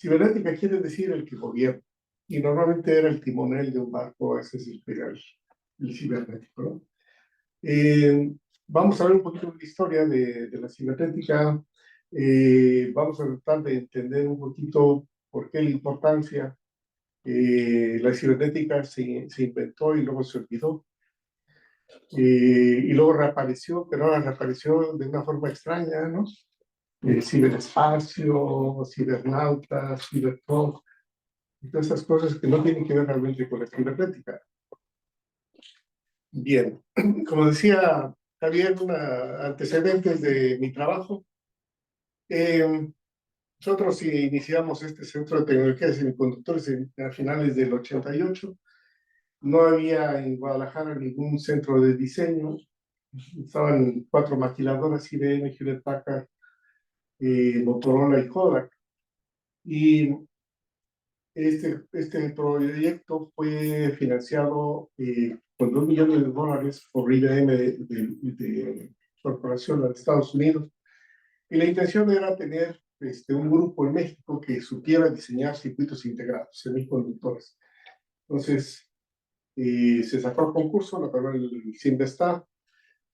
Cibernética quiere decir el que gobierna, y normalmente era el timonel de un barco, ese es el cibernético, ¿no? Vamos a ver un poquito de la historia de la cibernética. Vamos a tratar de entender un poquito por qué la importancia. La cibernética se inventó y luego se olvidó. Y luego reapareció, pero ahora reapareció de una forma extraña, ¿no? Ciberespacio, cibernautas, cibertalk, y todas esas cosas que no tienen que ver realmente con la cibernética. Bien, como decía Javier, antecedentes de mi trabajo. Nosotros iniciamos este centro de tecnología de semiconductores a finales del 88. No había en Guadalajara ningún centro de diseño. Estaban 4 maquiladoras, IBM, Hewlett Packard, Motorola y Kodak. Y este proyecto fue financiado con $2 millones por IBM de corporación de Estados Unidos. Y la intención era tener un grupo en México que supiera diseñar circuitos integrados, semiconductores. Entonces, se sacó el concurso, lo ganó el CIMBESTA.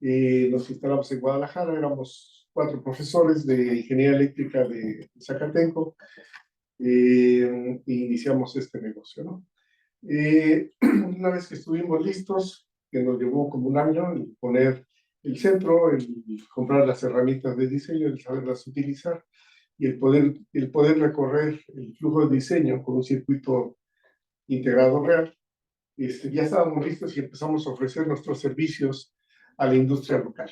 Nos instalamos en Guadalajara, éramos 4 profesores de ingeniería eléctrica de Zacatenco, e iniciamos este negocio, ¿no? Una vez que estuvimos listos, que nos llevó como un año el poner el centro, el comprar las herramientas de diseño, el saberlas utilizar y el poder recorrer el flujo de diseño con un circuito integrado real, ya estábamos listos y empezamos a ofrecer nuestros servicios a la industria local.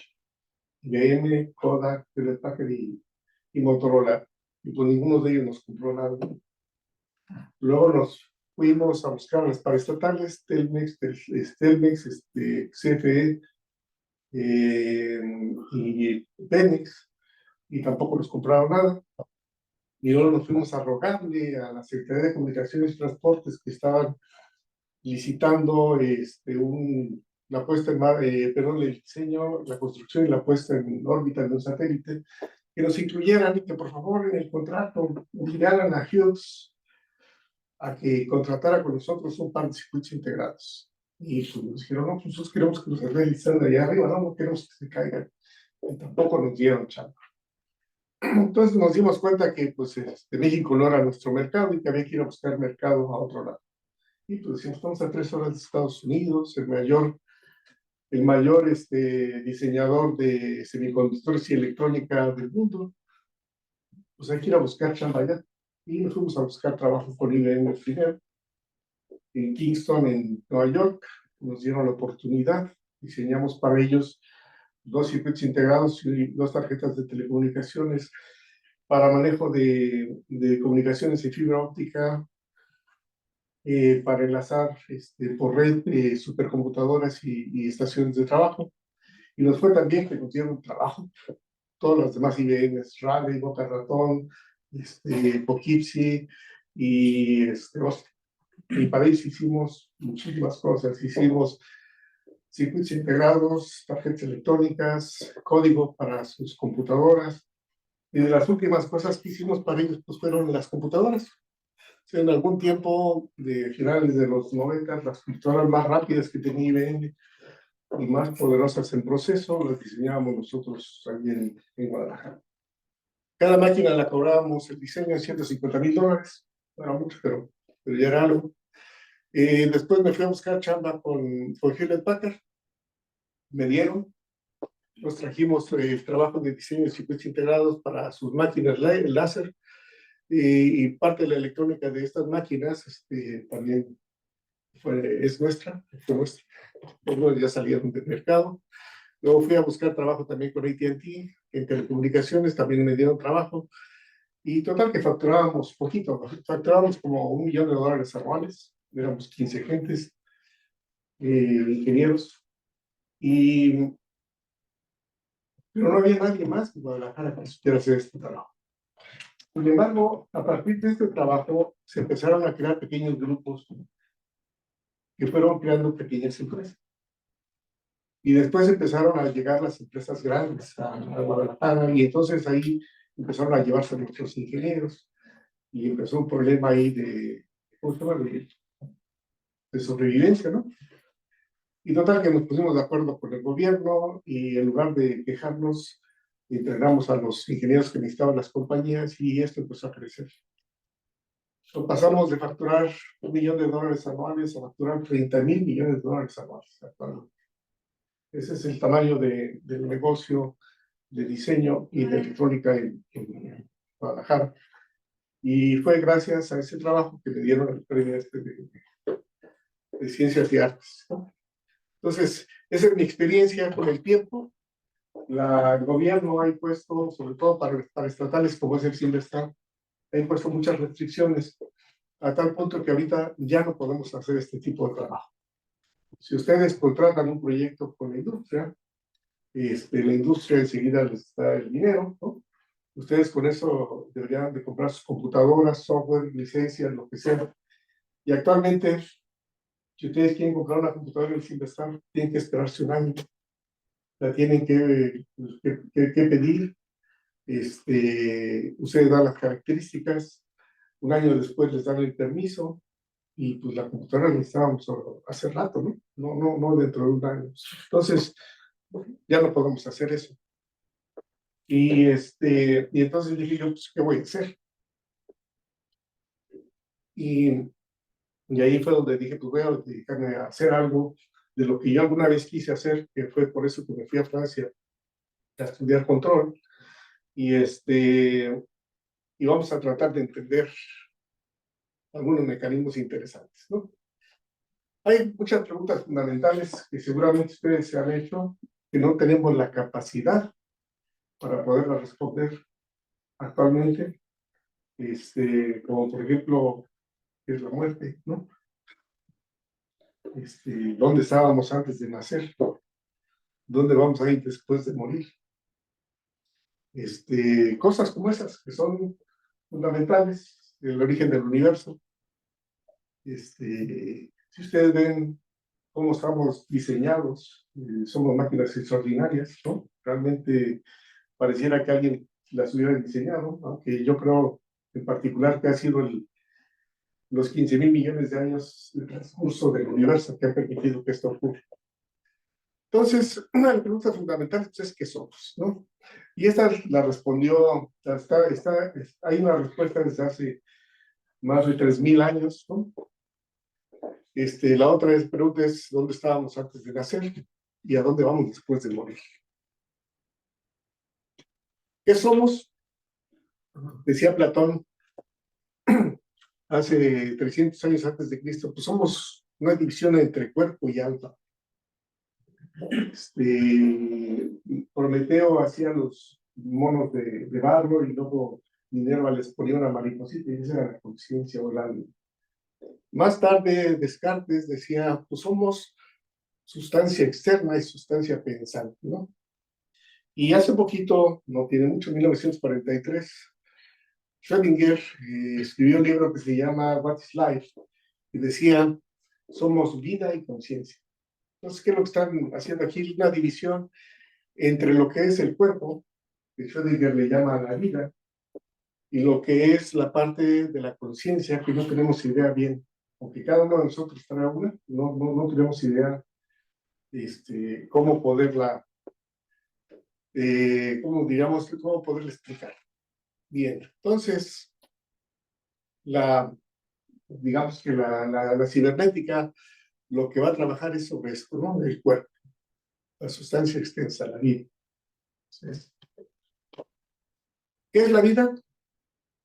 IBM, Kodak, Hewlett Packard y Motorola. Y pues ninguno de ellos nos compró nada. Luego nos fuimos a buscar las paraestatales, Telmex, CFE y Pemex, y tampoco nos compraron nada. Y luego nos fuimos a rogarle a la Secretaría de Comunicaciones y Transportes que estaban licitando la puesta el diseño, la construcción y la puesta en órbita de un satélite, que nos incluyeran y que por favor en el contrato obligaran a Hughes a que contratara con nosotros un par de circuitos integrados. Y pues nos dijeron, no, pues nosotros queremos que nos estén de allá arriba, no queremos que se caigan. Y tampoco nos dieron chamba. Entonces nos dimos cuenta que pues, México no era nuestro mercado y que había que ir a buscar mercado a otro lado. Y pues decimos, estamos a 3 horas de Estados Unidos, el mayor diseñador de semiconductores y electrónica del mundo. Pues hay que ir a buscar chamba allá. Y nos fuimos a buscar trabajo con IBM primero. En Kingston, en Nueva York, nos dieron la oportunidad. Diseñamos para ellos 2 circuitos integrados y 2 tarjetas de telecomunicaciones para manejo de comunicaciones y fibra óptica, para enlazar por red supercomputadoras y estaciones de trabajo. Y nos fue también que nos dieron trabajo. Todas las demás IBM, Raleigh, Boca Ratón, Poughkeepsie y para ellos hicimos muchísimas cosas. Hicimos circuitos integrados, tarjetas electrónicas, código para sus computadoras. Y de las últimas cosas que hicimos para ellos pues, fueron las computadoras. En algún tiempo, de finales de los 90, las computadoras más rápidas que tenía IBM y más poderosas en proceso, las diseñábamos nosotros aquí en Guadalajara. Cada máquina la cobrábamos el diseño en $150,000. No era mucho, pero ya era algo. Después me fui a buscar chamba con Hewlett Packard. Me dieron. Nos trajimos trabajo de diseño de circuitos integrados para sus máquinas láser. Y parte de la electrónica de estas máquinas también es nuestra, fue nuestra. Luego ya salieron del mercado. Luego fui a buscar trabajo también con AT&T, en telecomunicaciones también me dieron trabajo. Y total que facturábamos poquito, facturábamos como $1 millón anuales, éramos 15 gentes, ingenieros, pero no había nadie más en Guadalajara que supiera hacer este trabajo. Sin embargo, a partir de este trabajo se empezaron a crear pequeños grupos que fueron creando pequeñas empresas. Y después empezaron a llegar las empresas grandes a Guadalajara y entonces ahí empezaron a llevarse nuestros ingenieros y empezó un problema ahí ¿cómo se llama? De sobrevivencia, ¿no? Y total que nos pusimos de acuerdo con el gobierno y en lugar de quejarnos, entregamos a los ingenieros que necesitaban las compañías y esto empezó a crecer. So, pasamos de facturar $1 millón anuales a facturar $30,000 millones anuales actualmente. Ese es el tamaño del negocio de diseño y de electrónica en Guadalajara. Y fue gracias a ese trabajo que le dieron el premio de Ciencias y Artes, ¿no? Entonces, esa es mi experiencia con el tiempo. El gobierno ha impuesto, sobre todo para estatales como es el Cinvestav, ha impuesto muchas restricciones, a tal punto que ahorita ya no podemos hacer este tipo de trabajo. Si ustedes contratan un proyecto con la industria enseguida les da el dinero, ¿no? Ustedes con eso deberían de comprar sus computadoras, software, licencias, lo que sea. Y actualmente, si ustedes quieren comprar una computadora en el Cinvestav, tienen que esperarse un año. La tienen que pedir. Ustedes dan las características. Un año después les dan el permiso. Y pues la computadora la necesitábamos hace rato, ¿no? No dentro de un año. Entonces, ya no podemos hacer eso. Y entonces dije yo, pues, ¿qué voy a hacer? Y ahí fue donde dije, pues voy a dedicarme a hacer algo de lo que yo alguna vez quise hacer, que fue por eso que me fui a Francia a estudiar control. Y vamos a tratar de entender algunos mecanismos interesantes, ¿no? Hay muchas preguntas fundamentales que seguramente ustedes se han hecho, que no tenemos la capacidad para poderlas responder actualmente, como por ejemplo, ¿qué es la muerte, no? ¿Dónde estábamos antes de nacer? ¿Dónde vamos a ir después de morir? Cosas como esas que son fundamentales, el origen del universo. Si ustedes ven cómo estamos diseñados, somos máquinas extraordinarias, ¿no? Realmente pareciera que alguien las hubiera diseñado, aunque yo creo en particular que ha sido los 15,000 millones de años de transcurso del universo que han permitido que esto ocurra. Entonces, una de las preguntas fundamentales es ¿qué somos? ¿No? Y esta la respondió, hay una respuesta desde hace más de 3,000 años, ¿no? La otra pregunta es ¿dónde estábamos antes de nacer y a dónde vamos después de morir? ¿Qué somos? Decía Platón hace 300 años antes de Cristo, pues somos una división entre cuerpo y alma. Prometeo hacía los monos de barro y luego Minerva les ponía una mariposita y esa era la conciencia o el alma. Más tarde Descartes decía, pues somos sustancia externa y sustancia pensante, ¿no? Y hace poquito, no tiene mucho, 1943, Schrödinger escribió un libro que se llama What is Life? Y decía, somos vida y conciencia. Entonces, ¿qué es lo que están haciendo aquí? Una división entre lo que es el cuerpo, que Schrödinger le llama la vida, y lo que es la parte de la conciencia, que no tenemos idea bien. Aunque cada uno de nosotros trae una, no tenemos idea cómo poderla, cómo poderla explicar. Bien, entonces, digamos que la cibernética lo que va a trabajar es sobre esto, ¿no? El cuerpo, la sustancia extensa, la vida. Entonces, ¿qué es la vida?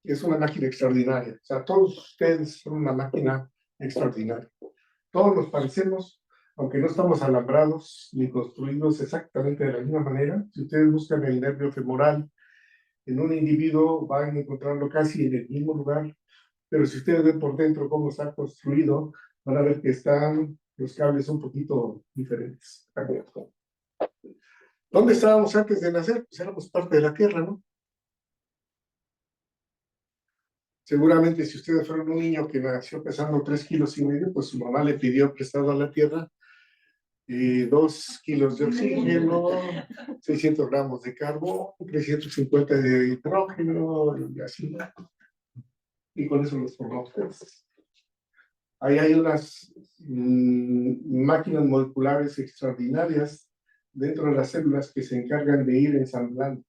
Es una máquina extraordinaria. O sea, todos ustedes son una máquina extraordinaria. Todos nos parecemos, aunque no estamos alambrados ni construidos exactamente de la misma manera. Si ustedes buscan el nervio femoral en un individuo, van a encontrarlo casi en el mismo lugar. Pero si ustedes ven por dentro cómo está construido, van a ver que están los cables un poquito diferentes. ¿Dónde estábamos antes de nacer? Pues éramos parte de la Tierra, ¿no? Seguramente si ustedes fueron un niño que nació pesando 3,5 kilos, pues su mamá le pidió prestado a la Tierra 2 kilos de oxígeno, 600 gramos de carbón, 350 de hidrógeno y así. y con eso los formamos. Ahí hay unas máquinas moleculares extraordinarias dentro de las células que se encargan de ir ensamblando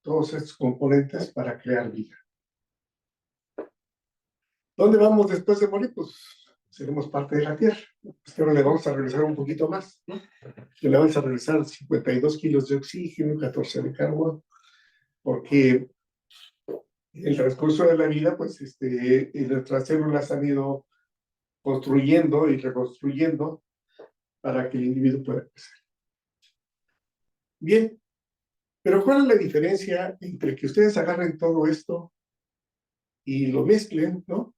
todos estos componentes para crear vida. ¿Dónde vamos después de morir? Pues seremos parte de la Tierra. Pues ahora le vamos a regresar un poquito más, ¿no? Le vamos a regresar 52 kilos de oxígeno, 14 de carbono, porque en el transcurso de la vida, pues nuestras células han ido construyendo y reconstruyendo para que el individuo pueda crecer. Bien, pero ¿cuál es la diferencia entre que ustedes agarren todo esto y lo mezclen, ¿no?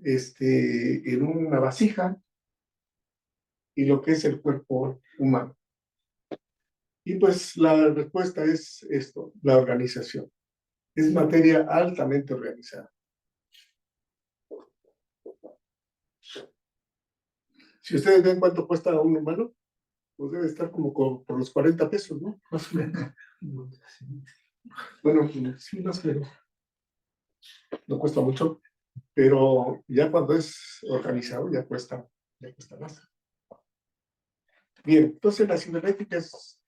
En una vasija y lo que es el cuerpo humano? Y pues la respuesta es esto, la organización. Es materia altamente organizada. Si ustedes ven cuánto cuesta un humano, pues debe estar como por los 40 pesos, ¿no? Más o menos. Bueno, sí, más o menos. No cuesta mucho, pero ya cuando es organizado ya cuesta más. Bien, entonces la cibernética es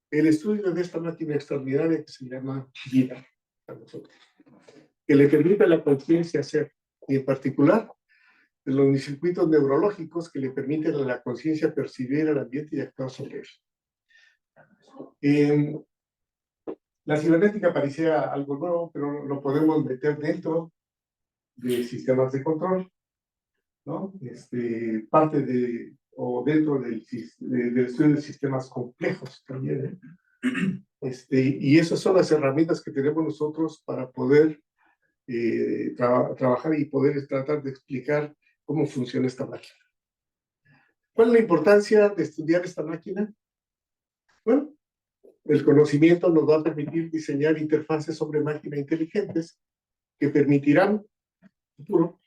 el estudio de esta máquina extraordinaria que se llama vida a nosotros, que le permite a la conciencia hacer, y en particular de los circuitos neurológicos que le permiten a la conciencia percibir el ambiente y actuar sobre él. La cibernética parecía algo nuevo, pero lo podemos meter dentro de sistemas de control, ¿no? Parte de, o dentro del estudio de sistemas complejos también, ¿eh? Y esas son las herramientas que tenemos nosotros para poder trabajar y poder tratar de explicar cómo funciona esta máquina. ¿Cuál es la importancia de estudiar esta máquina? Bueno, el conocimiento nos va a permitir diseñar interfaces sobre máquinas inteligentes que permitirán, en el futuro,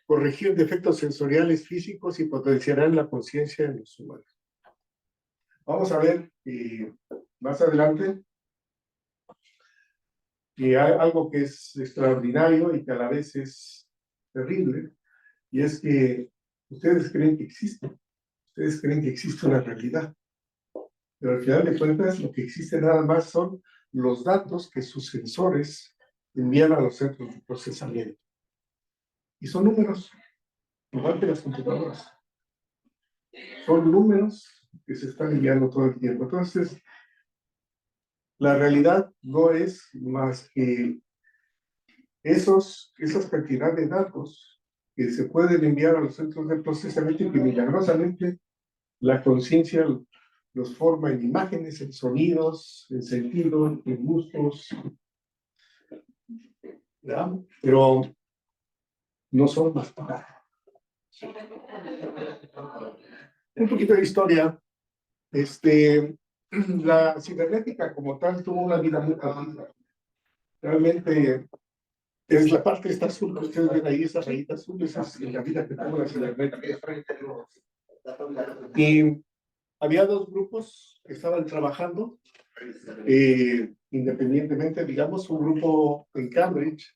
corregir defectos sensoriales físicos y potenciarán la conciencia en los humanos. Vamos a ver más adelante que hay algo que es extraordinario y que a la vez es terrible, y es que ustedes creen que existe una realidad, pero al final de cuentas lo que existe nada más son los datos que sus sensores envían a los centros de procesamiento. Y son números, igual que las computadoras. Son números que se están enviando todo el tiempo. Entonces, la realidad no es más que esas cantidades de datos que se pueden enviar a los centros de procesamiento y que milagrosamente la conciencia los forma en imágenes, en sonidos, en sentido, en gustos, ¿verdad? Pero no son más para. Un poquito de historia. La cibernética como tal tuvo una vida muy cortita. Realmente es la parte esta azul que ustedes ven ahí, esa rayita azul, esa es la vida que tuvo la cibernética. Y había dos grupos que estaban trabajando independientemente, digamos, un grupo en Cambridge,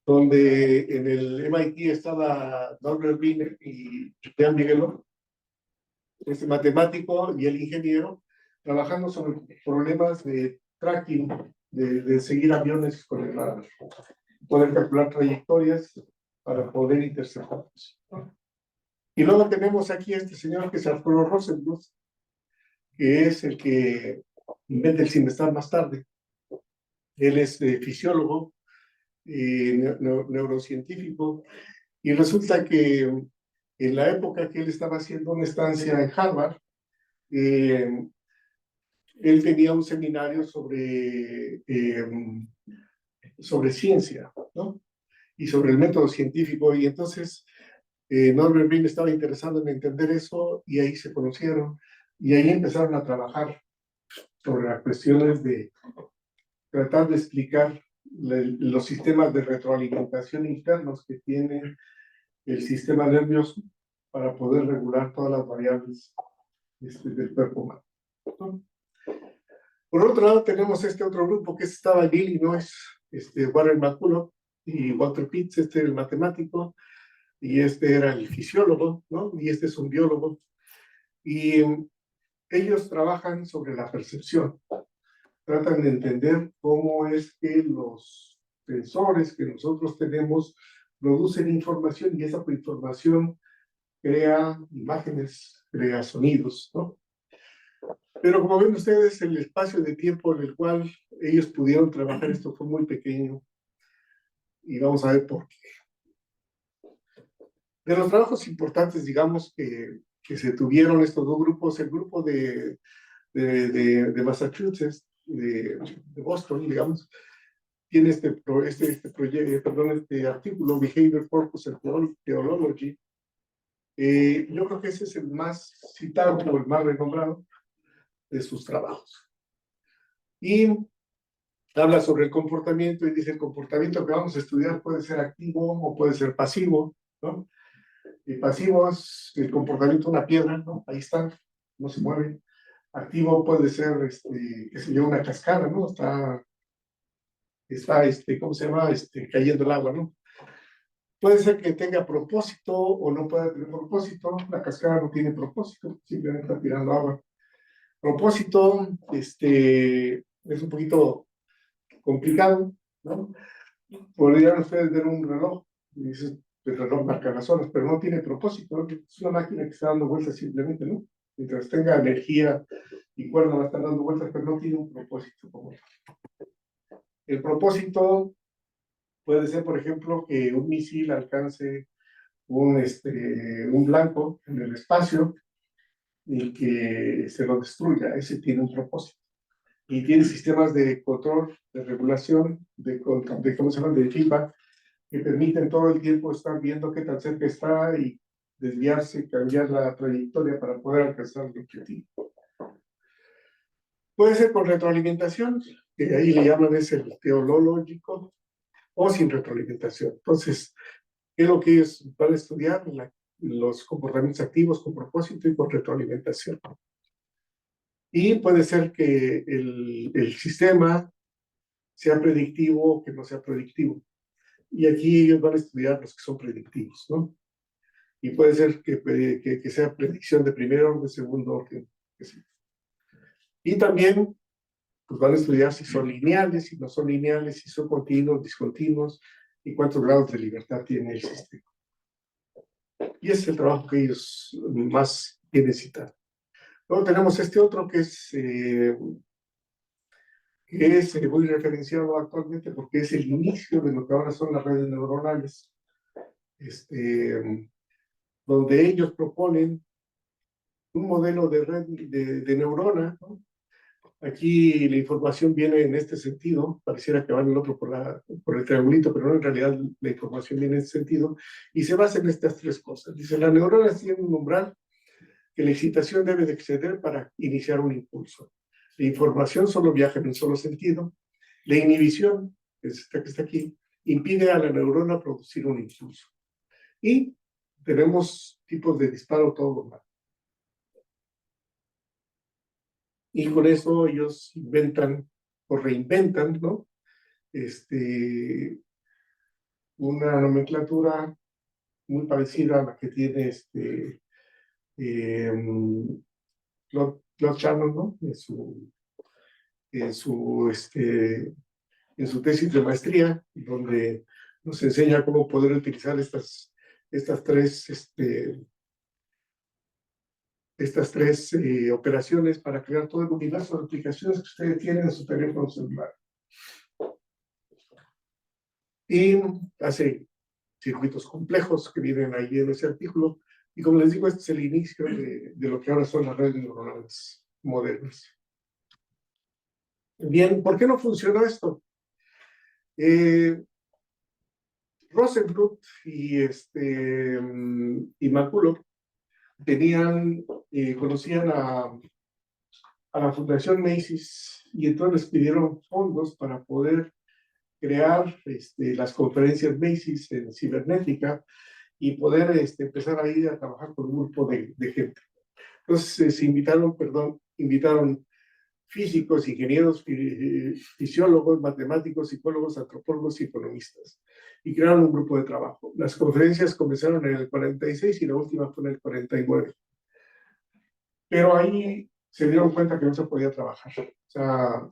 donde en el MIT estaba Norbert Wiener y Jean Bigelow, este matemático y el ingeniero, trabajando sobre problemas de tracking, de seguir aviones con el radar, poder calcular trayectorias para poder interceptarlos. Y luego tenemos aquí a este señor que es Arturo Rosenbluth, que es el que inventa el Simestar más tarde. Él es fisiólogo, neurocientífico, y resulta que en la época que él estaba haciendo una estancia en Harvard, él tenía un seminario sobre ciencia, ¿no? Y sobre el método científico, y entonces Norbert Wiener estaba interesado en entender eso, y ahí se conocieron, y ahí empezaron a trabajar sobre las cuestiones de tratar de explicar los sistemas de retroalimentación internos que tiene el sistema nervioso para poder regular todas las variables del cuerpo humano, ¿no? Por otro lado, tenemos este otro grupo que estaba en Illinois, Warren McCulloch, y Walter Pitts, este era el matemático, y este era el fisiólogo, ¿no? Y este es un biólogo. Y ellos trabajan sobre la percepción, tratan de entender cómo es que los sensores que nosotros tenemos producen información y esa información crea imágenes, crea sonidos, ¿no? Pero como ven ustedes, el espacio de tiempo en el cual ellos pudieron trabajar esto fue muy pequeño y vamos a ver por qué. De los trabajos importantes, digamos, que se tuvieron estos dos grupos, el grupo de Massachusetts, de Boston, digamos, tiene este artículo, Behavior Purpose and Theology. Yo creo que ese es el más citado o el más renombrado de sus trabajos. Y habla sobre el comportamiento y dice: el comportamiento que vamos a estudiar puede ser activo o puede ser pasivo, ¿no? El pasivo es el comportamiento de una piedra, ¿no? Ahí está, no se mueve. Activo puede ser, qué sé yo, una cascada, ¿no? Está ¿cómo se llama? Cayendo el agua, ¿no? Puede ser que tenga propósito o no pueda tener propósito. La cascada no tiene propósito, simplemente está tirando agua. Propósito, es un poquito complicado, ¿no? Podrían ustedes ver un reloj, y dices, el reloj marca las horas, pero no tiene propósito, ¿no? Es una máquina que está dando vueltas simplemente, ¿no? Mientras tenga energía y cuerda va a estar dando vueltas, pero no tiene un propósito como el propósito puede ser, por ejemplo, que un misil alcance un blanco en el espacio y que se lo destruya. Ese tiene un propósito. Y tiene sistemas de control, de regulación, ¿cómo se llama? De feedback, que permiten todo el tiempo estar viendo qué tan cerca está y desviarse, cambiar la trayectoria para poder alcanzar el objetivo. Puede ser con retroalimentación, que ahí le llaman el teleológico, o sin retroalimentación. Entonces, ¿qué es lo que ellos van a estudiar? Los comportamientos activos con propósito y con retroalimentación. Y puede ser que el sistema sea predictivo o que no sea predictivo. Y aquí ellos van a estudiar los que son predictivos, ¿no? Y puede ser que sea predicción de primer orden, de segundo orden. Y también pues van a estudiar si son lineales, si no son lineales, si son continuos, discontinuos, y cuántos grados de libertad tiene el sistema. Y ese es el trabajo que ellos más quieren citar. Luego tenemos este otro que es muy referenciado actualmente porque es el inicio de lo que ahora son las redes neuronales, donde ellos proponen un modelo de red de neurona, ¿no? Aquí la información viene en este sentido, pareciera que va en el otro por el triangulito, pero no, en realidad la información viene en este sentido, y se basa en estas tres cosas. Dice, las neuronas tienen un umbral que la excitación debe de exceder para iniciar un impulso. La información solo viaja en un solo sentido. La inhibición, que está aquí, impide a la neurona producir un impulso. Y tenemos tipos de disparo todo normal. Y con eso ellos inventan o reinventan, ¿no? Una nomenclatura muy parecida a la que tiene Claude Shannon, ¿no? En su tesis de maestría, donde nos enseña cómo poder utilizar estas tres operaciones para crear todo el universo de aplicaciones que ustedes tienen en su teléfono celular. Y hace circuitos complejos que vienen ahí en ese artículo. Y como les digo, este es el inicio de lo que ahora son las redes neuronales modernas. Bien, ¿por qué no funcionó esto? Rosenbluth y McCulloch conocían a la Fundación Macy's y entonces les pidieron fondos para poder crear las conferencias Macy's en cibernética y poder empezar a ir a trabajar con un grupo de gente. Entonces invitaron físicos, ingenieros, fisiólogos, matemáticos, psicólogos, antropólogos y economistas. Y crearon un grupo de trabajo. Las conferencias comenzaron en el 46 y la última fue en el 49. Pero ahí se dieron cuenta que no se podía trabajar. O sea,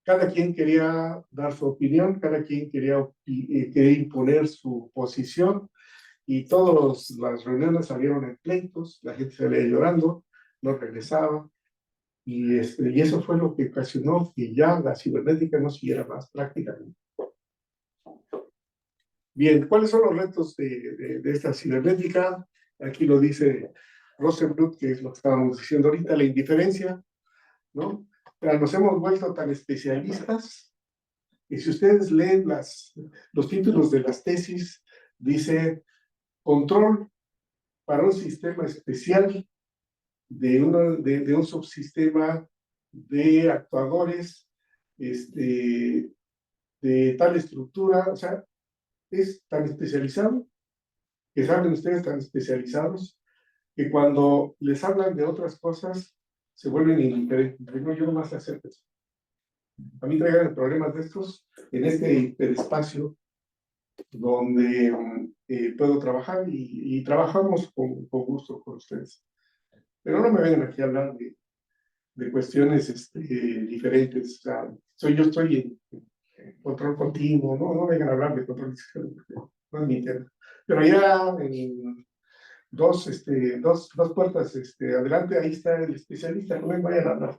cada quien quería dar su opinión, cada quien quería imponer su posición, y todas las reuniones salieron en pleitos, la gente salía llorando, no regresaba, y eso fue lo que ocasionó que ya la cibernética no siguiera más prácticamente. Bien, ¿cuáles son los retos de esta cibernética? Aquí lo dice Rosenbluth, que es lo que estábamos diciendo ahorita, la indiferencia, ¿no? Pero nos hemos vuelto tan especialistas, y si ustedes leen los títulos de las tesis, dice control para un sistema especial de un subsistema de actuadores de tal estructura. O sea, es tan especializado, que saben ustedes tan especializados, que cuando les hablan de otras cosas, se vuelven indiferentes. No, yo nomás hacer eso. A mí traigan problemas de estos en este hiperespacio donde puedo trabajar, y trabajamos con gusto con ustedes. Pero no me vengan aquí a hablar de cuestiones diferentes. O sea, yo estoy en control continuo, no vengan a hablar de control discreto, no es mi tema. Pero ya en dos puertas adelante, ahí está el especialista, no me vayan a hablar.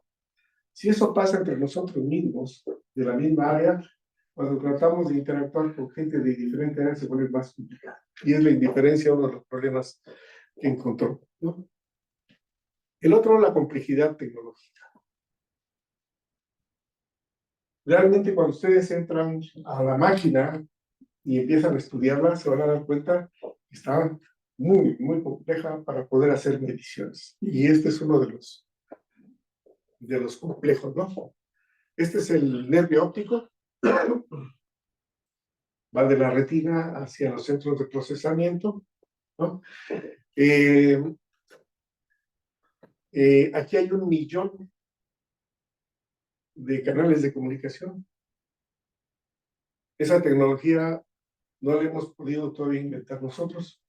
Si eso pasa entre nosotros mismos, de la misma área, cuando tratamos de interactuar con gente de diferentes áreas, se vuelve más complicado. Y es la indiferencia uno de los problemas que encontró, ¿no? El otro, la complejidad tecnológica. Realmente, cuando ustedes entran a la máquina y empiezan a estudiarla, se van a dar cuenta que está muy, muy compleja para poder hacer mediciones. Y este es uno de los complejos, ¿no? Este es el nervio óptico. Va de la retina hacia los centros de procesamiento, ¿no? Aquí hay 1 millón de canales de comunicación. Esa tecnología no la hemos podido todavía inventar nosotros.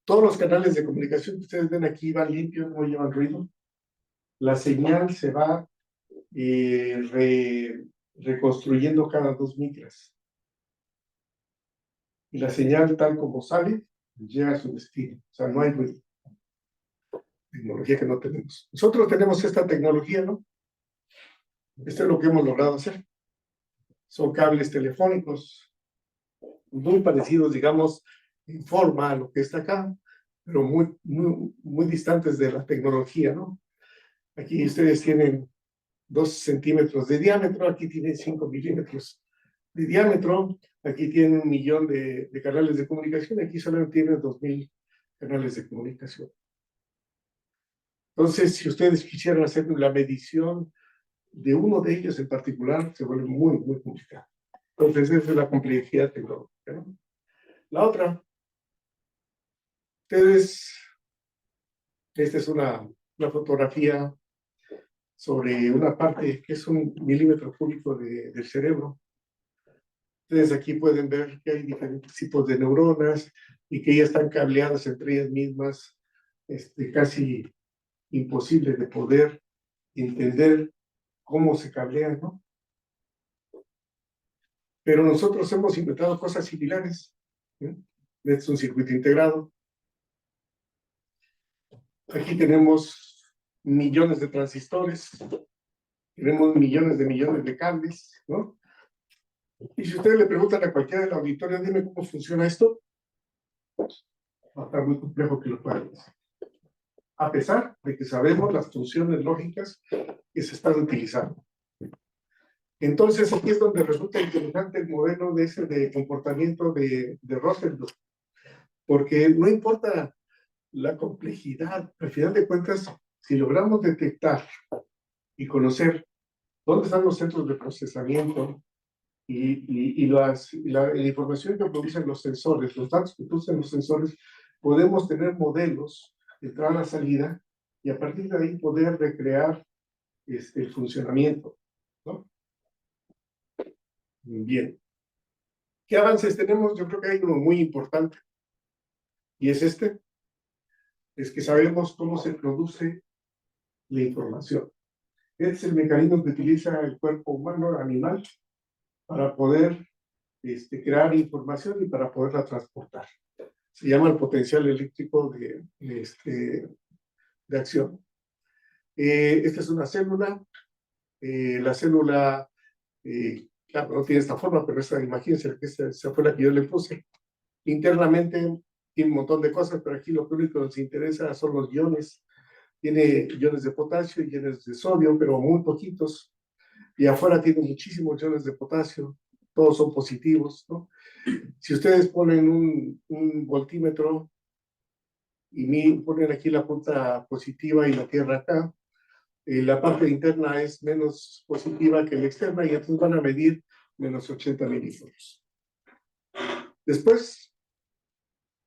Todos los canales de comunicación que ustedes ven aquí van limpios, no llevan ruido. La señal se va reconstruyendo cada 2 micras. Y la señal, tal como sale, llega a su destino. O sea, no hay ruido. Tecnología que no tenemos. Nosotros tenemos esta tecnología, ¿no? Esto es lo que hemos logrado hacer. Son cables telefónicos muy parecidos, digamos, en forma a lo que está acá, pero muy, muy, muy distantes de la tecnología, ¿no? Aquí ustedes tienen 2 centímetros de diámetro, aquí tienen 5 milímetros de diámetro, aquí tienen 1 millón de canales de comunicación, aquí solo tienen 2,000 canales de comunicación. Entonces, si ustedes quisieran hacer la medición de uno de ellos en particular, se vuelve muy, muy complicado. Entonces, esa es la complejidad tecnológica, ¿no? La otra, esta es una fotografía sobre una parte que es 1 milímetro cúbico del cerebro. Ustedes aquí pueden ver que hay diferentes tipos de neuronas y que ya están cableadas entre ellas mismas, casi imposible de poder entender cómo se cablean, ¿no? Pero nosotros hemos inventado cosas similares, ¿eh? Es un circuito integrado. Aquí tenemos millones de transistores, tenemos millones de cables, ¿no? Y si ustedes le preguntan a cualquiera del auditorio, dime cómo funciona esto, va a estar muy complejo que lo puedan decir. A pesar de que sabemos las funciones lógicas que se están utilizando. Entonces, aquí es donde resulta interesante el modelo de comportamiento de Rosenbluth, porque no importa la complejidad, al final de cuentas, si logramos detectar y conocer dónde están los centros de procesamiento y la información que producen los sensores, los datos que producen los sensores, podemos tener modelos de entrada-salida y a partir de ahí poder recrear el funcionamiento, ¿no? Bien. ¿Qué avances tenemos? Yo creo que hay uno muy importante, y es es que sabemos cómo se produce la información. Este es el mecanismo que utiliza el cuerpo humano, animal, para poder crear información y para poderla transportar. Se llama el potencial eléctrico de acción. Esta es una célula. La célula, claro, no tiene esta forma, pero imagínense que esa fue la que yo le puse. Internamente tiene un montón de cosas, pero aquí lo único que nos interesa son los iones. Tiene iones de potasio y iones de sodio, pero muy poquitos. Y afuera tiene muchísimos iones de potasio. Todos son positivos, ¿no? Si ustedes ponen un voltímetro y ponen aquí la punta positiva y la tierra acá, la parte interna es menos positiva que la externa y entonces van a medir menos 80 milímetros. Después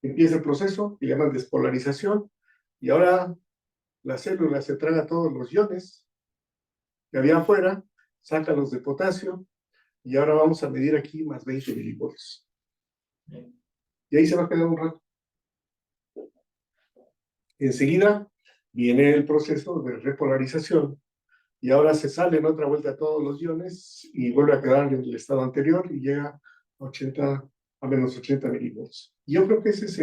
empieza el proceso que llaman despolarización y ahora la célula se traga todos los iones que había afuera, saca los de potasio y ahora vamos a medir aquí más 20 milivolts. Y ahí se va a quedar un rato. Enseguida viene el proceso de repolarización y ahora se salen otra vuelta todos los iones y vuelve a quedar en el estado anterior y llega a menos 80 milivolts. Yo creo que ese es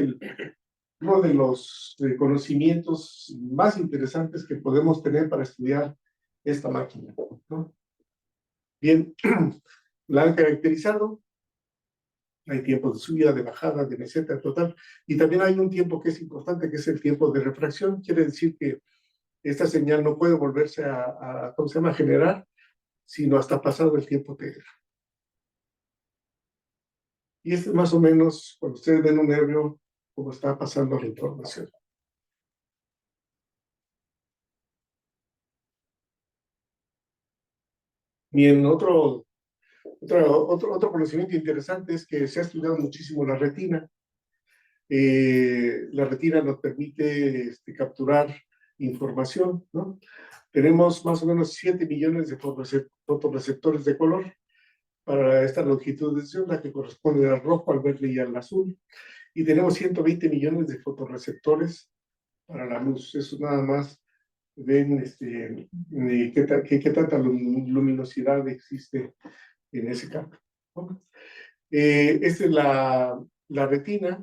uno de los conocimientos más interesantes que podemos tener para estudiar esta máquina, ¿no? Bien, la han caracterizado. Hay tiempos de subida, de bajada, de meseta total, y también hay un tiempo que es importante, que es el tiempo de refracción. Quiere decir que esta señal no puede volverse ¿cómo se llama?, generar, sino hasta pasado el tiempo T. Y este es más o menos, cuando ustedes ven un ebrio, cómo está pasando la información. Bien, otro conocimiento interesante es que se ha estudiado muchísimo la retina. La retina nos permite capturar información, ¿no? Tenemos más o menos 7 millones de fotorreceptores de color para esta longitud de onda que corresponde al rojo, al verde y al azul. Y tenemos 120 millones de fotorreceptores para la luz. Eso nada más ven qué tanta luminosidad existe en ese campo, ¿no? Esta es la retina.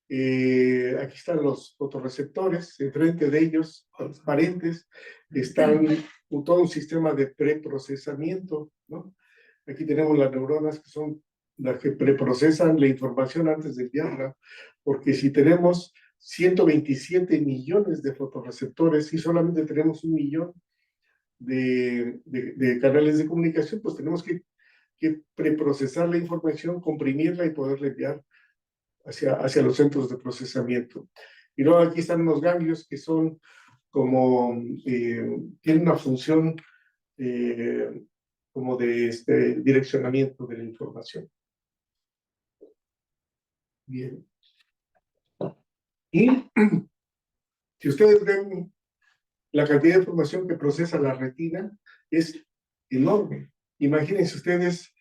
Aquí están los fotorreceptores, enfrente de ellos, transparentes, están todo un sistema de preprocesamiento, ¿no? Aquí tenemos las neuronas que son las que preprocesan la información antes de enviarla, porque si tenemos 127 millones de fotorreceptores y solamente tenemos 1 millón de canales de comunicación, pues tenemos que preprocesar la información, comprimirla y poderla enviar hacia los centros de procesamiento. Y luego aquí están los ganglios que son como, tienen una función como de direccionamiento de la información. Bien. Y si ustedes ven la cantidad de información que procesa la retina, es enorme. Imagínense ustedes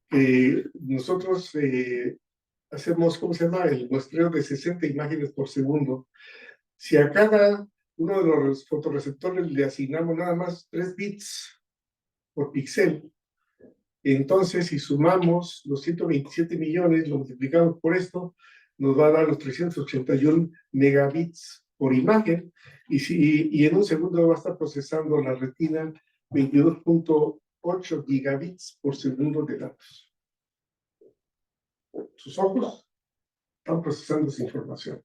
que nosotros hacemos, ¿cómo se llama?, el muestreo de 60 imágenes por segundo. Si a cada uno de los fotorreceptores le asignamos nada más 3 bits por píxel, entonces si sumamos los 127 millones, lo multiplicamos por esto, nos va a dar los 381 megabits por imagen, y en un segundo va a estar procesando la retina 22.8 gigabits por segundo de datos. Sus ojos están procesando esa información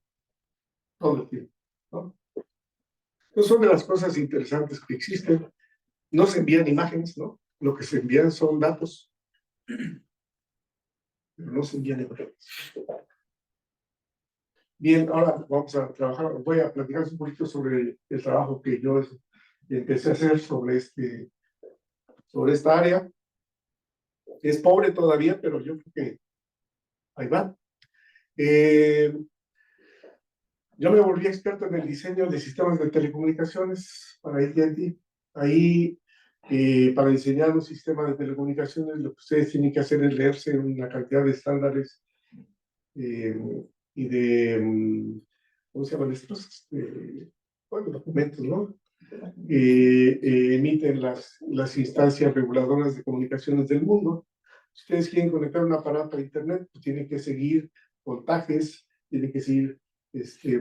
todo el tiempo, ¿no? Entonces son de las cosas interesantes que existen. No se envían imágenes, ¿no? Lo que se envían son datos, pero no se envían imágenes. Bien, ahora vamos a trabajar, voy a platicar un poquito sobre el trabajo que yo empecé a hacer sobre esta área. Es pobre todavía, pero yo creo que ahí va. Yo me volví experto en el diseño de sistemas de telecomunicaciones para AT&T. Ahí, para diseñar un sistema de telecomunicaciones, lo que ustedes tienen que hacer es leerse una cantidad de estándares eh, y de, ¿cómo se llaman estos? Bueno, documentos, ¿no? Emiten las instancias reguladoras de comunicaciones del mundo. Si ustedes quieren conectar un aparato a Internet, pues tienen que seguir voltajes, tienen que seguir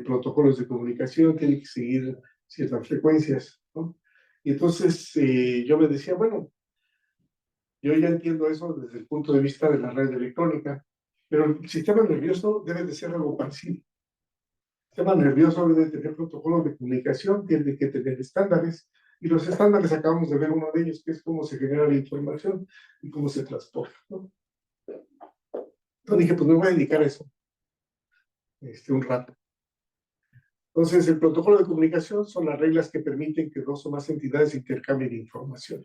protocolos de comunicación, tienen que seguir ciertas frecuencias, ¿no? Y entonces yo me decía, bueno, yo ya entiendo eso desde el punto de vista de la red electrónica, pero el sistema nervioso debe de ser algo parecido. El sistema nervioso debe de tener protocolos de comunicación, tiene que tener estándares, y los estándares acabamos de ver uno de ellos, que es cómo se genera la información y cómo se transporta, ¿no? Entonces dije, pues me voy a dedicar a eso un rato. Entonces, el protocolo de comunicación son las reglas que permiten que dos o más entidades intercambien información.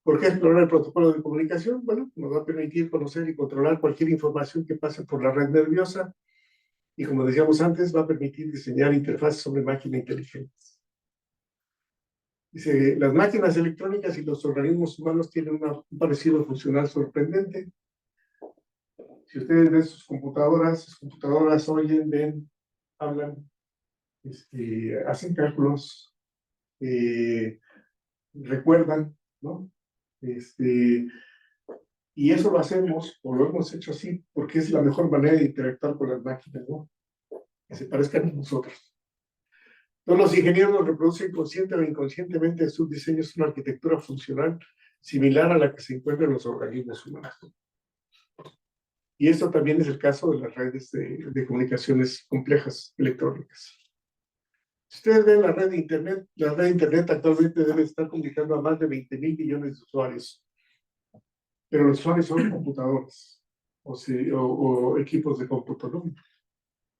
¿Por qué explorar el protocolo de comunicación? Bueno, nos va a permitir conocer y controlar cualquier información que pase por la red nerviosa y, como decíamos antes, va a permitir diseñar interfaces sobre máquinas inteligentes. Dice, las máquinas electrónicas y los organismos humanos tienen un parecido funcional sorprendente. Si ustedes ven sus computadoras oyen, ven, hablan, hacen cálculos, recuerdan, ¿no? Y eso lo hacemos, o lo hemos hecho así, porque es la mejor manera de interactuar con las máquinas, ¿no? Que se parezcan a nosotros. Todos los ingenieros reproducen consciente o inconscientemente en sus diseños una arquitectura funcional similar a la que se encuentra en los organismos humanos. Y esto también es el caso de las redes de comunicaciones complejas electrónicas. Si ustedes ven la red de Internet actualmente debe estar comunicando a más de 20.000 millones de usuarios. Pero los usuarios son computadores o equipos de cómputo, ¿no?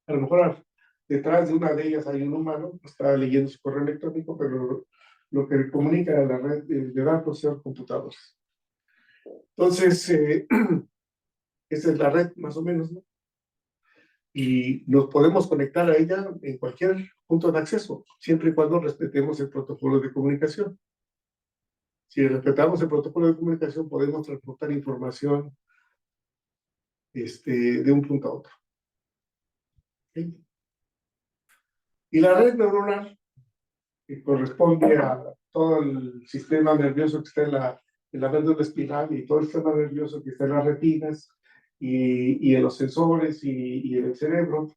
A lo mejor detrás de una de ellas hay un humano que está leyendo su correo electrónico, pero lo que comunica a la red de datos son computadores. Entonces, esa es la red, más o menos, ¿no? Y nos podemos conectar a ella en cualquier punto de acceso, siempre y cuando respetemos el protocolo de comunicación. Si respetamos el protocolo de comunicación, podemos transportar información de un punto a otro. ¿Okay? Y la red neuronal, que corresponde a todo el sistema nervioso que está en la médula espinal y todo el sistema nervioso que está en las retinas y en los sensores y en el cerebro.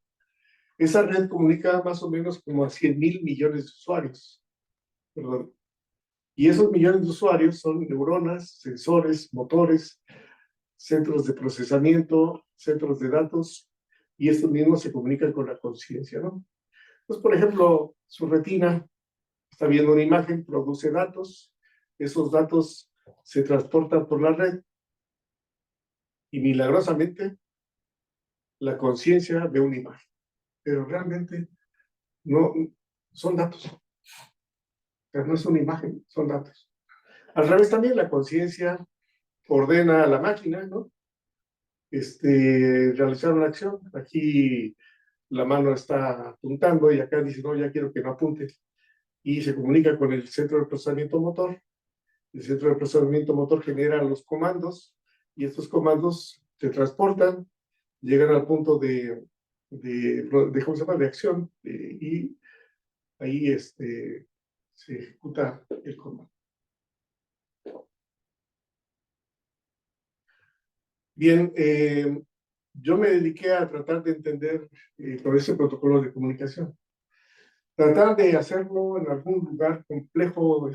Esa red comunica más o menos como a 100.000 millones de usuarios. Perdón. Y esos millones de usuarios son neuronas, sensores, motores, centros de procesamiento, centros de datos, y estos mismos se comunican con la conciencia, ¿no? Pues, por ejemplo, su retina está viendo una imagen, produce datos, esos datos se transportan por la red y milagrosamente la conciencia ve una imagen, pero realmente no son datos, o sea, no es una imagen, son datos. Al revés también, la conciencia ordena a la máquina, ¿no? Realizar una acción. Aquí la mano está apuntando y acá dice, no, ya quiero que no apunte. Y se comunica con el centro de procesamiento motor. El centro de procesamiento motor genera los comandos y estos comandos se transportan, llegan al punto ¿cómo se llama?, de acción, y ahí se ejecuta el comando. Bien, yo me dediqué a tratar de entender todo ese protocolo de comunicación. Tratar de hacerlo en algún lugar complejo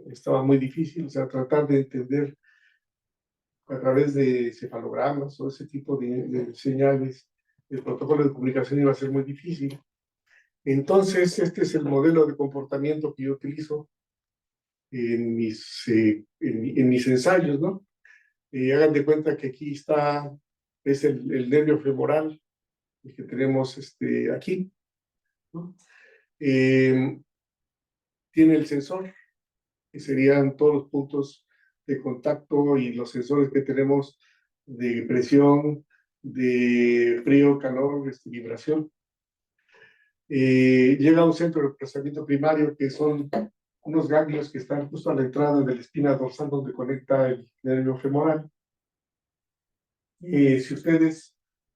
estaba muy difícil, o sea, tratar de entender a través de cefalogramas o ese tipo de señales, el protocolo de comunicación iba a ser muy difícil. Entonces, este es el modelo de comportamiento que yo utilizo en mis ensayos, ¿no? Hagan de cuenta que aquí es el nervio femoral, el que tenemos aquí, ¿no? Tiene el sensor, que serían todos los puntos de contacto y los sensores que tenemos de presión, de frío, calor, vibración. llega a un centro de procesamiento primario que son unos ganglios que están justo a la entrada de la espina dorsal donde conecta el nervio femoral. Si ustedes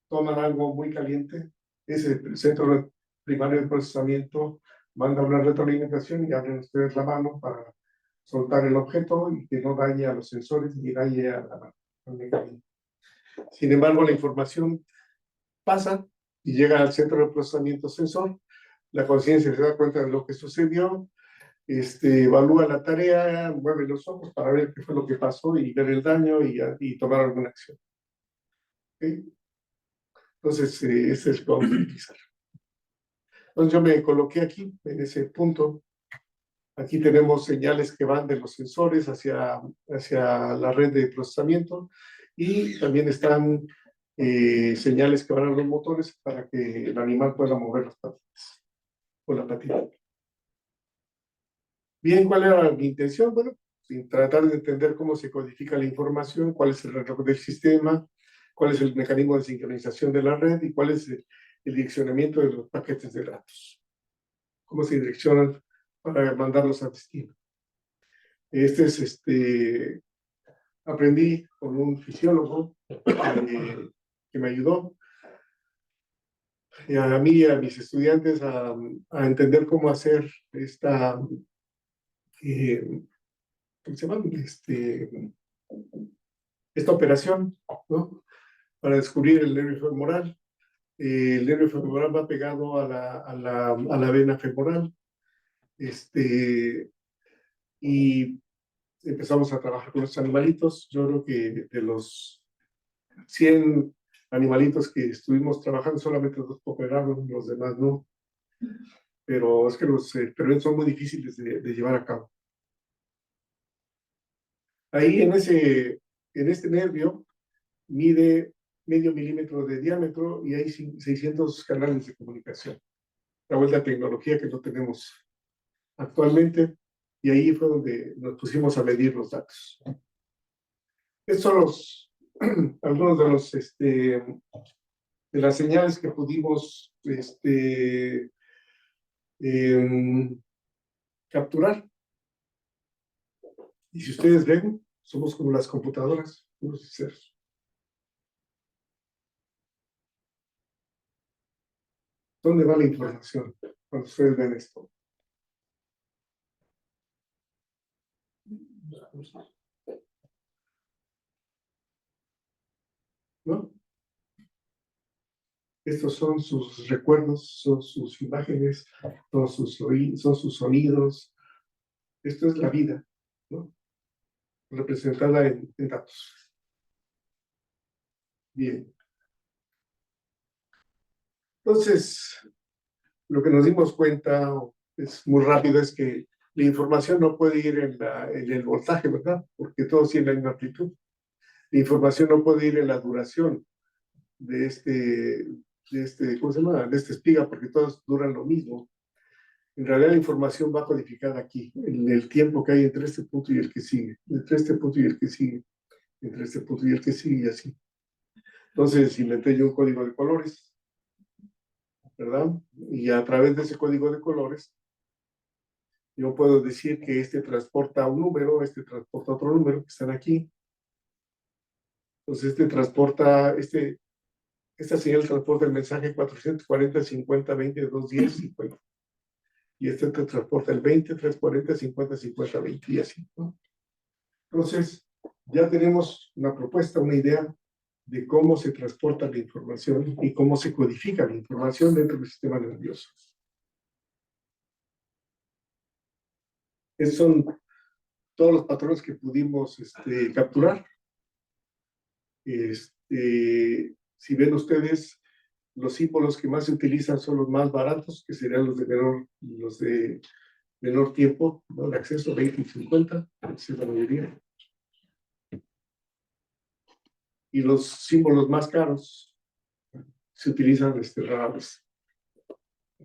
toman algo muy caliente, ese centro primario de procesamiento manda una retroalimentación y abren ustedes la mano para soltar el objeto y que no dañe a los sensores ni dañe al mecanismo. Sin embargo, la información pasa y llega al centro de procesamiento sensor. La conciencia se da cuenta de lo que sucedió, evalúa la tarea, mueve los ojos para ver qué fue lo que pasó y ver el daño y tomar alguna acción. ¿Okay? Entonces, ese es el que vamos a utilizar. Entonces, yo me coloqué aquí, en ese punto. Aquí tenemos señales que van de los sensores hacia la red de procesamiento y también están señales que van a los motores para que el animal pueda mover las patitas o la patita. Bien, ¿cuál era mi intención? Bueno, tratar de entender cómo se codifica la información, cuál es el reloj del sistema, cuál es el mecanismo de sincronización de la red y cuál es el direccionamiento de los paquetes de datos. Cómo se direccionan para mandarlos a destino. Aprendí con un fisiólogo que me ayudó a mí y a mis estudiantes a entender cómo hacer esta, ¿cómo se llama? Esta operación, ¿no? Para descubrir el nervio femoral. El nervio femoral va pegado a la vena femoral. Y empezamos a trabajar con los animalitos. Yo creo que de los 100 animalitos que estuvimos trabajando, solamente 2 cooperaron, los demás no. Pero es que los experimentos son muy difíciles de llevar a cabo. Ahí en este nervio mide medio milímetro de diámetro y hay 600 canales de comunicación. La vuelta a tecnología que no tenemos actualmente, y ahí fue donde nos pusimos a medir los datos. Estos son algunos de los de las señales que pudimos capturar. Y si ustedes ven, somos como las computadoras, puros y ceros. ¿Dónde va la información cuando ustedes ven esto? ¿No? Estos son sus recuerdos, son sus imágenes, son sus sonidos. Esto es la vida, ¿no? Representada en datos. Bien. Entonces, lo que nos dimos cuenta es muy rápido, es que la información no puede ir en el voltaje, ¿verdad? Porque todos tienen la misma amplitud. La información no puede ir en la duración de ¿cómo se llama? De esta espiga, porque todos duran lo mismo. En realidad la información va codificada aquí, en el tiempo que hay entre este punto y el que sigue, entre este punto y el que sigue, entre este punto y el que sigue, y así. Entonces inventé yo un código de colores, ¿verdad? Y a través de ese código de colores, yo puedo decir que este transporta un número, este transporta otro número, que están aquí. Entonces esta señal transporta el mensaje 440, 50, 20, 210, 50. Y este te transporta el 20, 340, 50, 50, 20 y así, ¿no? Entonces, ya tenemos una propuesta, una idea de cómo se transporta la información y cómo se codifica la información dentro del sistema nervioso. Esos son todos los patrones que pudimos capturar. Si ven ustedes, los símbolos que más se utilizan son los más baratos, que serían los de menor tiempo, ¿no? De acceso, 20 y 50, esa es la mayoría. Y los símbolos más caros se utilizan raros.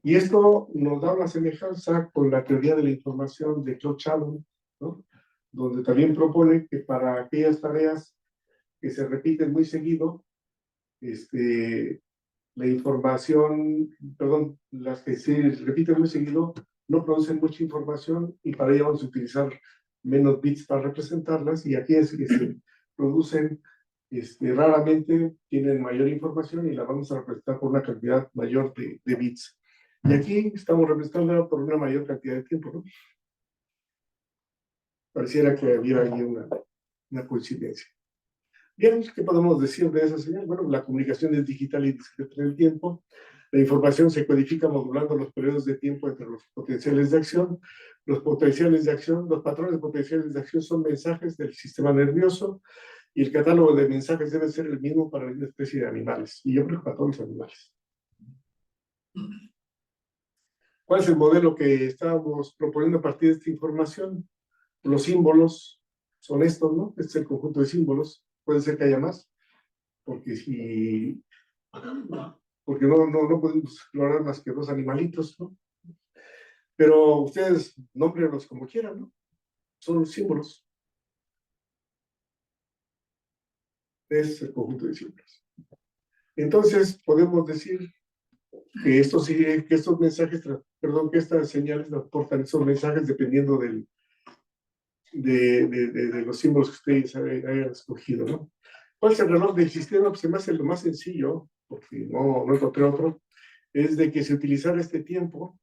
Y esto nos da una semejanza con la teoría de la información de Claude Shannon, ¿no? Donde también propone que para aquellas tareas que se repiten muy seguido, la información, perdón, las que se repiten muy seguido, no producen mucha información y para ello vamos a utilizar menos bits para representarlas, y aquí es que se producen raramente, tienen mayor información y la vamos a representar por una cantidad mayor de bits. Y aquí estamos representándola por una mayor cantidad de tiempo, ¿no? Pareciera que hubiera ahí una coincidencia. Bien, ¿qué podemos decir de esa señal? Bueno, la comunicación es digital y discreta en el tiempo. La información se codifica modulando los periodos de tiempo entre los potenciales de acción. Los potenciales de acción, los patrones potenciales de acción son mensajes del sistema nervioso, y el catálogo de mensajes debe ser el mismo para una especie de animales. Y yo creo que para todos los animales. ¿Cuál es el modelo que estábamos proponiendo a partir de esta información? Los símbolos son estos, ¿no? Este es el conjunto de símbolos. Puede ser que haya más, porque si porque no podemos explorar más que dos animalitos, ¿no? Pero ustedes nómbrenlos como quieran, ¿no? Son símbolos. Es el conjunto de símbolos. Entonces, podemos decir que estos mensajes, perdón, que estas señales transportan esos mensajes dependiendo de los símbolos que ustedes hayan escogido, ¿no? ¿Cuál es el reloj del sistema? Pues se me hace lo más sencillo, porque no encontré otro, es de que se utilizara este tiempo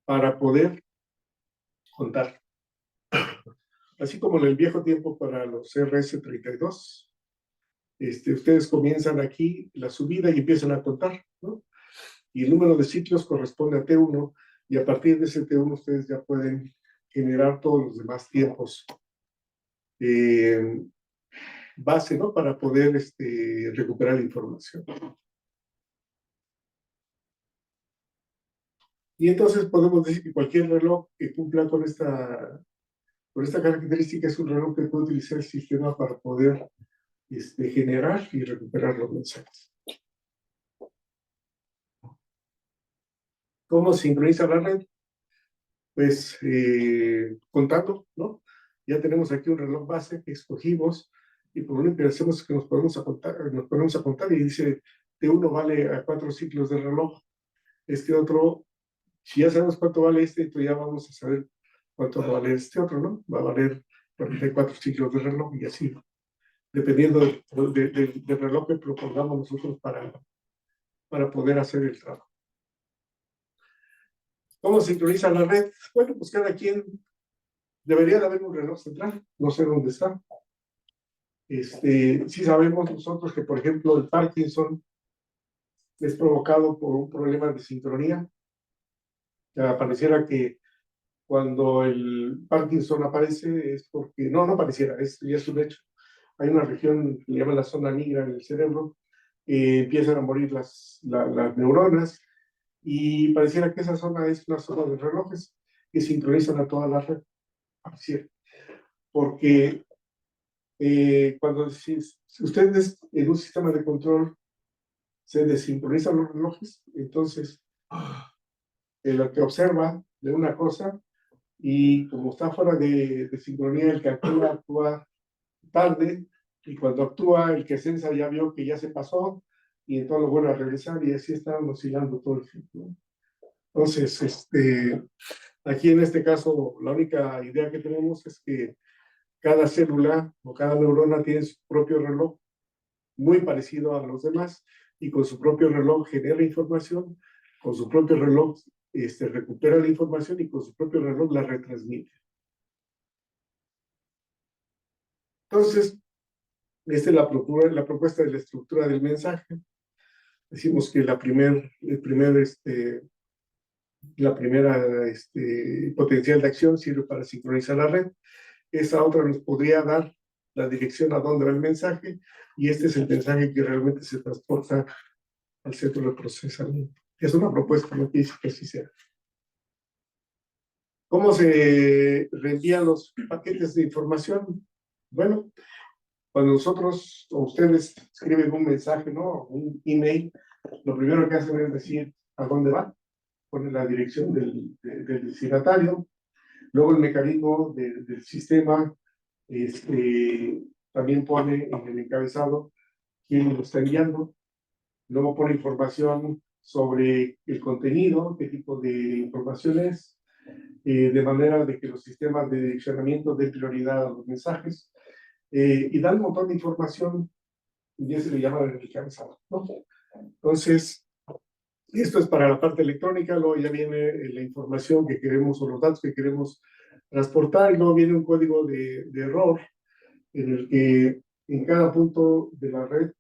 para poder contar. Así como en el viejo tiempo para los RS-32, ustedes comienzan aquí la subida y empiezan a contar, ¿no? Y el número de ciclos corresponde a T1, y a partir de ese T1 ustedes ya pueden generar todos los demás tiempos base, ¿no? Para poder recuperar la información. Y entonces podemos decir que cualquier reloj que cumpla con esta característica es un reloj que puede utilizar el sistema para poder generar y recuperar los mensajes. ¿Cómo sincroniza la red? Pues contando, ¿no? Ya tenemos aquí un reloj base que escogimos, y por lo único que hacemos es que nos ponemos a contar y dice T1 vale a 4 ciclos de reloj. Este otro, si ya sabemos cuánto vale entonces ya vamos a saber cuánto va a valer este otro, ¿no? Va a valer 44 ciclos de reloj, y así, dependiendo del reloj que propongamos nosotros para poder hacer el trabajo. ¿Cómo sincroniza la red? Bueno, pues cada quien debería de haber un reloj central, no sé dónde está. Sí sabemos nosotros que, por ejemplo, el Parkinson es provocado por un problema de sincronía. Pareciera que cuando el Parkinson aparece es porque, no pareciera, ya es un hecho. Hay una región que se llama la zona negra en el cerebro, empiezan a morir las neuronas, y pareciera que esa zona es una zona de relojes que sincronizan a toda la red. Pareciera. Porque cuando si ustedes en un sistema de control se desincronizan los relojes, entonces el que observa de una cosa, y como está fuera de sincronía, el que actúa tarde, y cuando actúa el que sensa ya vio que ya se pasó, y entonces lo vuelve a regresar, y así están oscilando todo el tiempo, ¿no? Entonces, aquí en este caso, la única idea que tenemos es que cada célula o cada neurona tiene su propio reloj, muy parecido a los demás, y con su propio reloj genera información, con su propio reloj recupera la información, y con su propio reloj la retransmite. Entonces, esta es la propuesta de la estructura del mensaje. Decimos que la primera potencial de acción sirve para sincronizar la red. Esa otra nos podría dar la dirección a dónde va el mensaje, y este es el mensaje que realmente se transporta al centro de procesamiento. Es una propuesta, no quiere decir que así sea. ¿Cómo se reenvían los paquetes de información? Bueno, cuando nosotros o ustedes escriben un mensaje, ¿no? Un email, lo primero que hacen es decir a dónde va, ponen la dirección del destinatario, luego el mecanismo del sistema también pone en el encabezado quién lo está enviando, luego pone información sobre el contenido, qué tipo de información es, de manera de que los sistemas de direccionamiento den prioridad a los mensajes, y dan un montón de información, y eso se le llama verticalizado, ¿no? Entonces, esto es para la parte electrónica, luego ya viene la información que queremos o los datos que queremos transportar, y luego viene un código de error en el que en cada punto de la red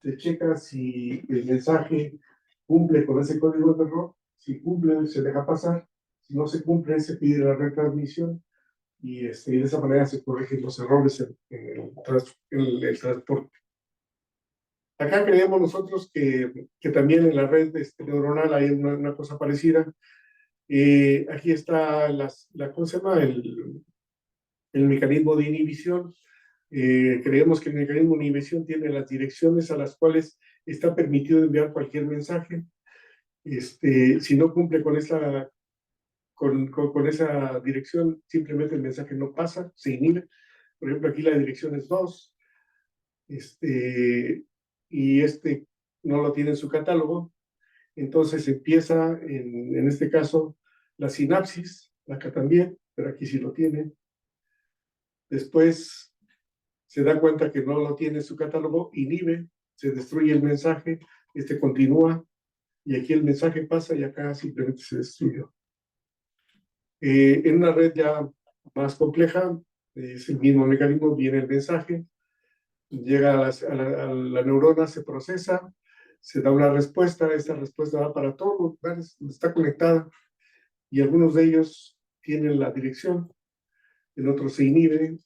se checa si el mensaje cumple con ese código de error. Si cumple, se deja pasar. Si no se cumple, se pide la retransmisión, y de esa manera se corrigen los errores en el transporte. Acá creemos nosotros que también en la red neuronal hay una cosa parecida. Aquí está ¿cómo se llama? El mecanismo de inhibición. Creemos que el mecanismo de inhibición tiene las direcciones a las cuales está permitido enviar cualquier mensaje. Si no cumple con esa dirección, simplemente el mensaje no pasa, se inhibe. Por ejemplo, aquí la dirección es 2, y no lo tiene en su catálogo. Entonces empieza, en este caso, la sinapsis, acá también, pero aquí sí lo tiene. Después se da cuenta que no lo tiene en su catálogo, inhibe, se destruye el mensaje, continúa, y aquí el mensaje pasa y acá simplemente se destruyó. En una red ya más compleja, es el mismo mecanismo, viene el mensaje, llega a la neurona, se procesa, se da una respuesta, esta respuesta va para todos los lugares donde está conectada, y algunos de ellos tienen la dirección, en otros se inhiben,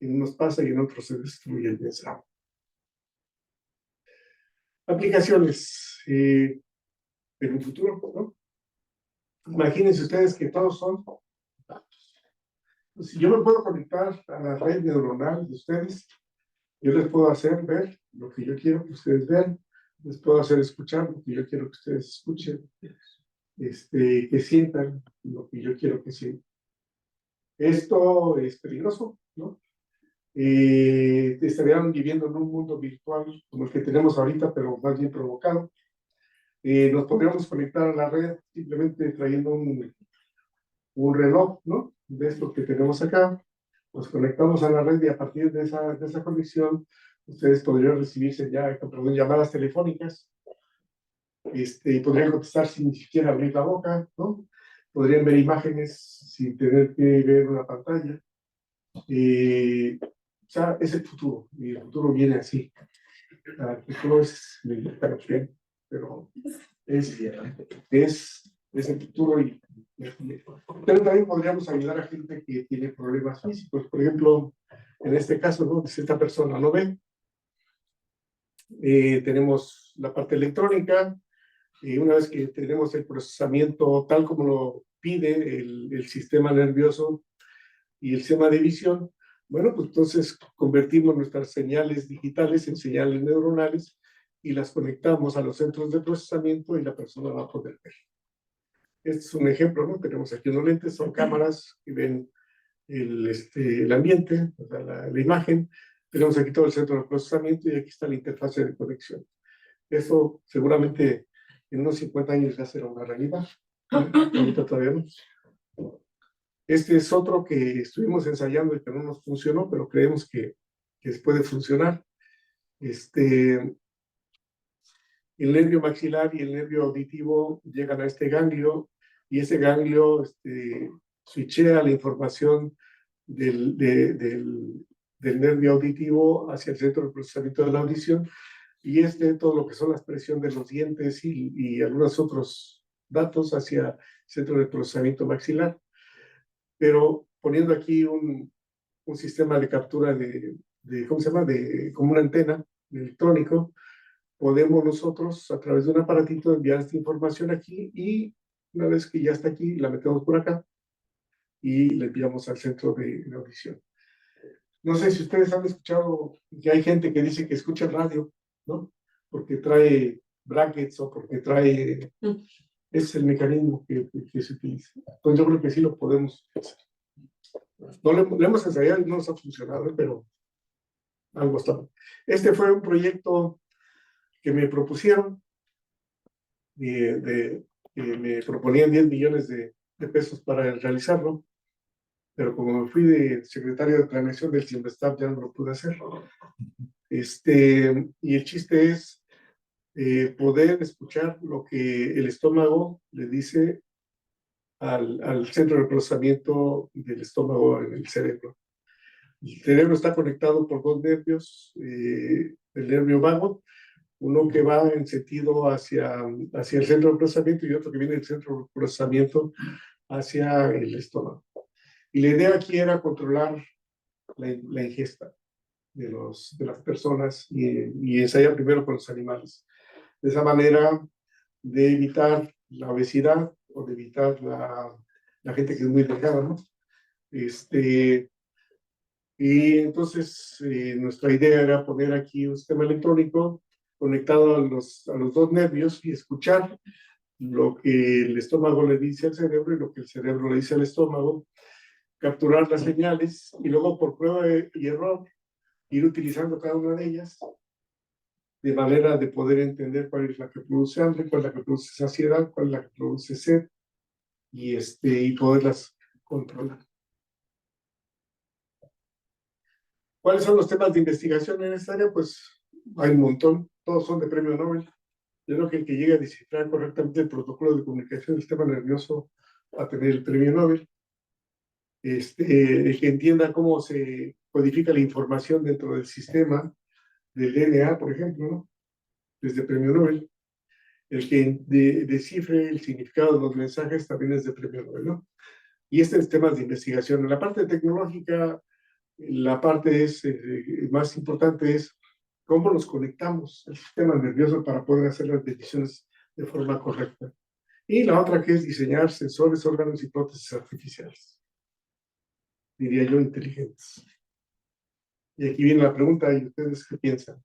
en unos pasa y en otros se destruye el mensaje. Aplicaciones en un futuro, ¿no? Imagínense ustedes que todos son datos. Si yo me puedo conectar a la red neuronal de ustedes, yo les puedo hacer ver lo que yo quiero que ustedes vean, les puedo hacer escuchar lo que yo quiero que ustedes escuchen, que sientan lo que yo quiero que sientan. Esto es peligroso, ¿no? Estarían viviendo en un mundo virtual como el que tenemos ahorita, pero más bien provocado. Nos podríamos conectar a la red simplemente trayendo un reloj, ¿no? De esto que tenemos acá. Nos conectamos a la red, y a partir de esa conexión, ustedes podrían recibirse ya, perdón, llamadas telefónicas, y podrían contestar sin ni siquiera abrir la boca, ¿no? Podrían ver imágenes sin tener que ver una pantalla. O sea, es el futuro, y el futuro viene así. El futuro es bien, pero es el futuro, pero también podríamos ayudar a gente que tiene problemas físicos. Por ejemplo, en este caso, ¿no? Si esta persona no ve, tenemos la parte electrónica, y una vez que tenemos el procesamiento tal como lo pide el sistema nervioso y el sistema de visión, bueno, pues entonces convertimos nuestras señales digitales en señales neuronales y las conectamos a los centros de procesamiento, y la persona va a poder ver. Este es un ejemplo, ¿no? Tenemos aquí unos lentes, son cámaras que ven el ambiente, o sea, la imagen. Tenemos aquí todo el centro de procesamiento, y aquí está la interfase de conexión. Eso seguramente en unos 50 años ya será una realidad. Ahorita todavía no. Este es otro que estuvimos ensayando y que no nos funcionó, pero creemos que puede funcionar. El nervio maxilar y el nervio auditivo llegan a este ganglio, y ese ganglio switchea la información del nervio auditivo hacia el centro de procesamiento de la audición, y todo lo que son la expresión de los dientes y algunos otros datos hacia el centro de procesamiento maxilar. Pero poniendo aquí un sistema de captura ¿cómo se llama? Como una antena electrónico, podemos nosotros a través de un aparatito enviar esta información aquí, y una vez que ya está aquí, la metemos por acá y la enviamos al centro de audición. No sé si ustedes han escuchado que hay gente que dice que escucha radio, ¿no? Porque trae brackets o porque trae... Es el mecanismo que se utiliza. Entonces yo creo que sí lo podemos hacer. No lo hemos ensayado y no nos ha funcionado, pero algo está. Este fue un proyecto que me propusieron, me proponían 10 millones de pesos para realizarlo, pero como me fui de secretario de planeación del CIMBESTAB, ya no lo pude hacer. Y el chiste es poder escuchar lo que el estómago le dice al centro de procesamiento del estómago en el cerebro. El cerebro está conectado por dos nervios, el nervio vago, uno que va en sentido hacia el centro de procesamiento y otro que viene del centro de procesamiento hacia el estómago. Y la idea aquí era controlar la ingesta de las personas y ensayar primero con los animales. De esa manera, de evitar la obesidad o de evitar la gente que es muy delgada, ¿no? Y entonces nuestra idea era poner aquí un sistema electrónico conectado a los dos nervios y escuchar lo que el estómago le dice al cerebro y lo que el cerebro le dice al estómago, capturar las señales y luego por prueba y error ir utilizando cada una de ellas de manera de poder entender cuál es la que produce hambre, cuál es la que produce saciedad, cuál es la que produce sed y poderlas controlar. ¿Cuáles son los temas de investigación en esta área? Pues hay un montón, todos son de premio Nobel. Yo creo que el que llegue a descifrar correctamente el protocolo de comunicación del sistema nervioso va a tener el premio Nobel. El que entienda cómo se codifica la información dentro del sistema del DNA, por ejemplo, ¿no? Es de premio Nobel. El que descifre el significado de los mensajes también es de premio Nobel, ¿no? Y este es temas de investigación. En la parte tecnológica, la parte más importante es cómo nos conectamos al sistema nervioso para poder hacer las decisiones de forma correcta. Y la otra que es diseñar sensores, órganos y prótesis artificiales. Diría yo, inteligentes. Y aquí viene la pregunta, ¿y ustedes qué piensan?